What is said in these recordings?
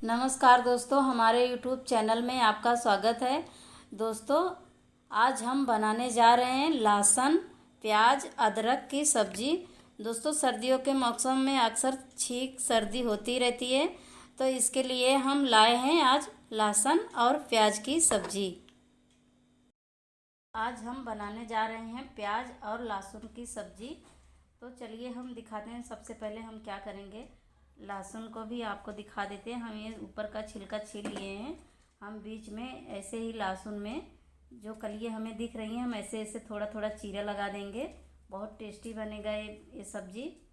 नमस्कार दोस्तों, हमारे YouTube चैनल में आपका स्वागत है। दोस्तों, आज हम बनाने जा रहे हैं लहसुन प्याज अदरक की सब्ज़ी। दोस्तों, सर्दियों के मौसम में अक्सर छींक सर्दी होती रहती है, तो इसके लिए हम लाए हैं आज लहसुन और प्याज की सब्ज़ी। आज हम बनाने जा रहे हैं प्याज और लहसुन की सब्ज़ी। तो चलिए हम दिखाते हैं। सबसे पहले हम क्या करेंगे, लहसुन को भी आपको दिखा देते हैं। हम ये ऊपर का छिलका छील लिए हैं। हम बीच में ऐसे ही लहसुन में जो कलियां हमें दिख रही हैं, हम ऐसे ऐसे थोड़ा थोड़ा चीरा लगा देंगे। बहुत टेस्टी बनेगा ये सब्ज़ी।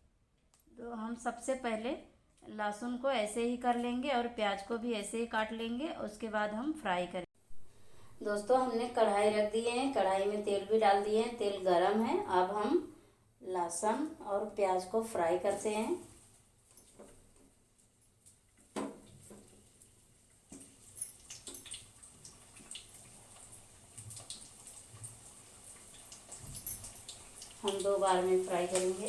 तो हम सबसे पहले लहसुन को ऐसे ही कर लेंगे और प्याज को भी ऐसे ही काट लेंगे। उसके बाद हम फ्राई करेंगे। दोस्तों, हमने कढ़ाई रख दिए हैं, कढ़ाई में तेल भी डाल दिए हैं, तेल गरम है। अब हम लहसुन और प्याज को फ्राई करते हैं। हम 2 बार में फ्राई करेंगे।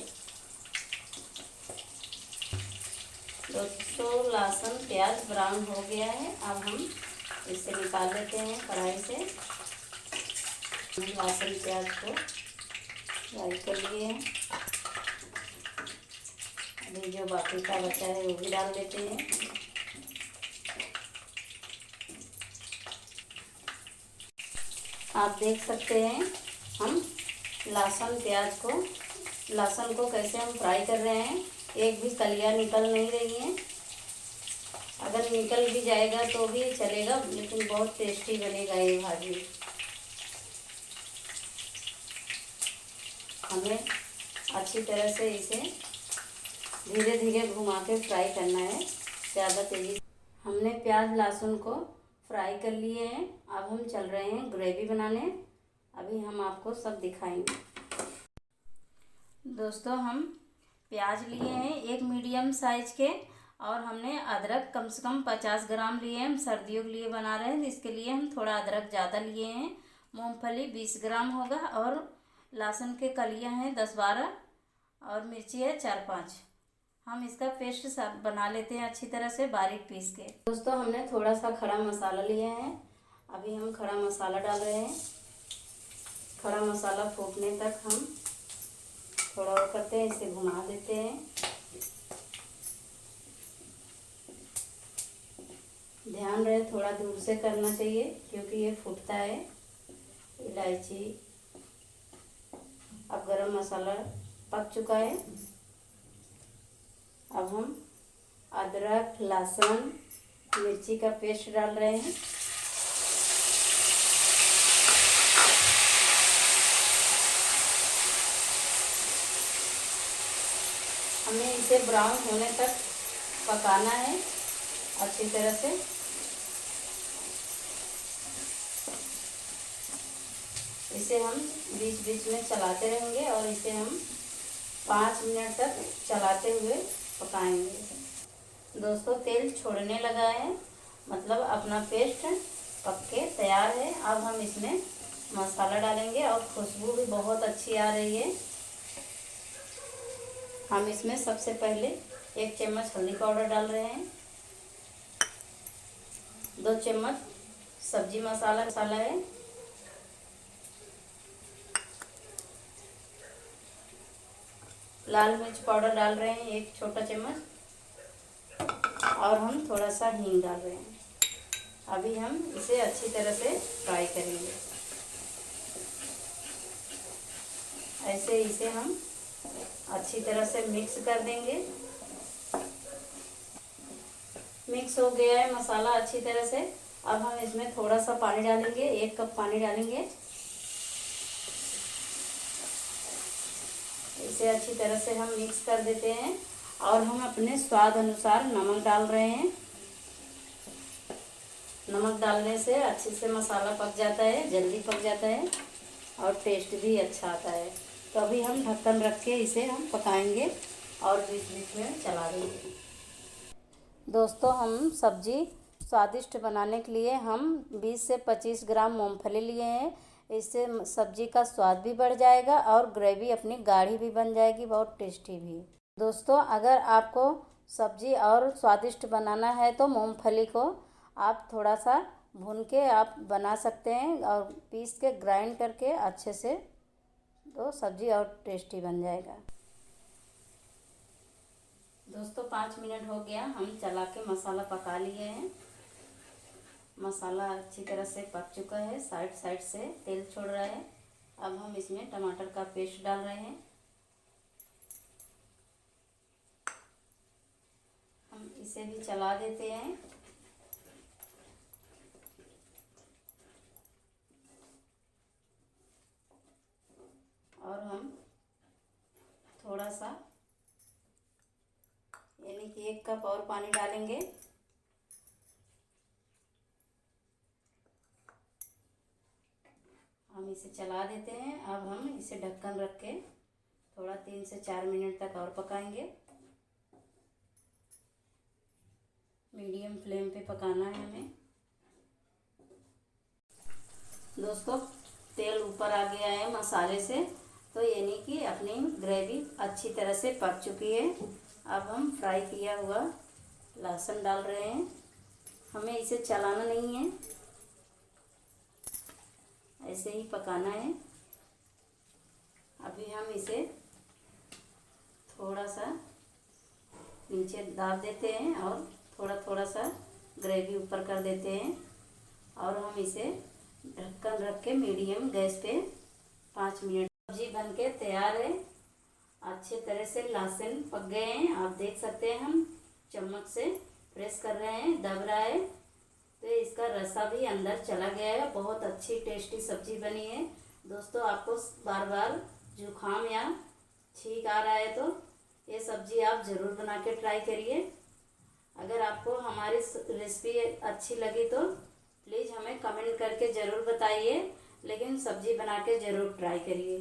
दोस्तों, लहसुन प्याज ब्राउन हो गया है। अब हम इसे निकाल लेते हैं कढ़ाई से। लहसुन प्याज को फ्राई कर लिए हैं। अभी जो बाकी का बचा है वो भी डाल देते हैं। आप देख सकते हैं हम लहसुन को कैसे हम फ्राई कर रहे हैं। एक भी कलियां निकल नहीं रही हैं। अगर निकल भी जाएगा तो भी चलेगा, लेकिन बहुत टेस्टी बनेगा ये भाजी। हमें अच्छी तरह से इसे धीरे धीरे घुमा के फ्राई करना है, ज़्यादा तेज़ी। हमने प्याज लहसुन को फ्राई कर लिए हैं। अब हम चल रहे हैं ग्रेवी बनाने। अभी हम आपको सब दिखाएंगे। दोस्तों, हम प्याज लिए हैं एक मीडियम साइज के, और हमने अदरक कम से कम 50 ग्राम लिए हैं। हम सर्दियों के लिए बना रहे हैं, इसके लिए हम थोड़ा अदरक ज़्यादा लिए हैं। मूंगफली 20 ग्राम होगा, और लहसुन के कलियां हैं 10-12, और मिर्ची है 4-5। हम इसका पेस्ट सब बना लेते हैं अच्छी तरह से बारीक पीस के। दोस्तों, हमने थोड़ा सा खड़ा मसाला लिया है। अभी हम खड़ा मसाला डाल रहे हैं। खड़ा मसाला फूटने तक हम थोड़ा और करते हैं, इसे घुमा देते हैं। ध्यान रहे थोड़ा दूर से करना चाहिए, क्योंकि ये फूटता है। इलायची, अब गरम मसाला पक चुका है। अब हम अदरक लहसुन मिर्ची का पेस्ट डाल रहे हैं। हमें इसे ब्राउन होने तक पकाना है अच्छी तरह से। इसे हम बीच बीच में चलाते रहेंगे, और इसे हम 5 मिनट तक चलाते हुए पकाएंगे। दोस्तों, तेल छोड़ने लगा है, मतलब अपना पेस्ट पक के तैयार है। अब हम इसमें मसाला डालेंगे, और खुशबू भी बहुत अच्छी आ रही है। हम इसमें सबसे पहले 1 चम्मच हल्दी पाउडर डाल रहे हैं। 2 चम्मच सब्जी मसाला है। लाल मिर्च पाउडर डाल रहे हैं 1 छोटा चम्मच, और हम थोड़ा सा हींग डाल रहे हैं। अभी हम इसे अच्छी तरह से फ्राई करेंगे। ऐसे इसे हम अच्छी तरह से मिक्स कर देंगे। मिक्स हो गया है मसाला अच्छी तरह से। अब हम इसमें थोड़ा सा पानी डालेंगे, 1 कप पानी डालेंगे। इसे अच्छी तरह से हम मिक्स कर देते हैं, और हम अपने स्वाद अनुसार नमक डाल रहे हैं। नमक डालने से अच्छे से मसाला पक जाता है, जल्दी पक जाता है, और टेस्ट भी अच्छा आता है। तो अभी हम ढक्कन रख के इसे हम पकाएंगे, और बीच बीच में चला देंगे। दोस्तों, हम सब्जी स्वादिष्ट बनाने के लिए हम 20 से 25 ग्राम मूंगफली लिए हैं। इससे सब्जी का स्वाद भी बढ़ जाएगा, और ग्रेवी अपनी गाढ़ी भी बन जाएगी, बहुत टेस्टी भी। दोस्तों, अगर आपको सब्जी और स्वादिष्ट बनाना है तो मूंगफली को आप थोड़ा सा भून के आप बना सकते हैं और पीस के ग्राइंड करके अच्छे से, तो सब्जी और टेस्टी बन जाएगा। दोस्तों 5 मिनट हो गया, हम चला के मसाला पका लिए हैं। मसाला अच्छी तरह से पक चुका है, साइड साइड से तेल छोड़ रहा है। अब हम इसमें टमाटर का पेस्ट डाल रहे हैं। हम इसे भी चला देते हैं। और हम थोड़ा सा यानी कि 1 कप और पानी डालेंगे। हम इसे चला देते हैं। अब हम इसे ढक्कन रख के थोड़ा 3 से 4 मिनट तक और पकाएंगे। मीडियम फ्लेम पे पकाना है हमें। दोस्तों तेल ऊपर आ गया है मसाले से, तो यानी कि अपनी ग्रेवी अच्छी तरह से पक चुकी है। अब हम फ्राई किया हुआ लहसुन डाल रहे हैं। हमें इसे चलाना नहीं है, ऐसे ही पकाना है। अभी हम इसे थोड़ा सा नीचे दाब देते हैं और थोड़ा थोड़ा सा ग्रेवी ऊपर कर देते हैं। और हम इसे ढक्कन रख के मीडियम गैस पे 5 मिनट। सब्जी बन के तैयार है। अच्छे तरह से लहसुन पक गए हैं, आप देख सकते हैं। हम चम्मच से प्रेस कर रहे हैं, दब रहा है, तो इसका रसा भी अंदर चला गया है। बहुत अच्छी टेस्टी सब्जी बनी है। दोस्तों आपको बार बार जुखाम या छींक आ रहा है तो ये सब्जी आप ज़रूर बना के ट्राई करिए। अगर आपको हमारी रेसिपी अच्छी लगी तो प्लीज़ हमें कमेंट करके ज़रूर बताइए, लेकिन सब्जी बना के ज़रूर ट्राई करिए।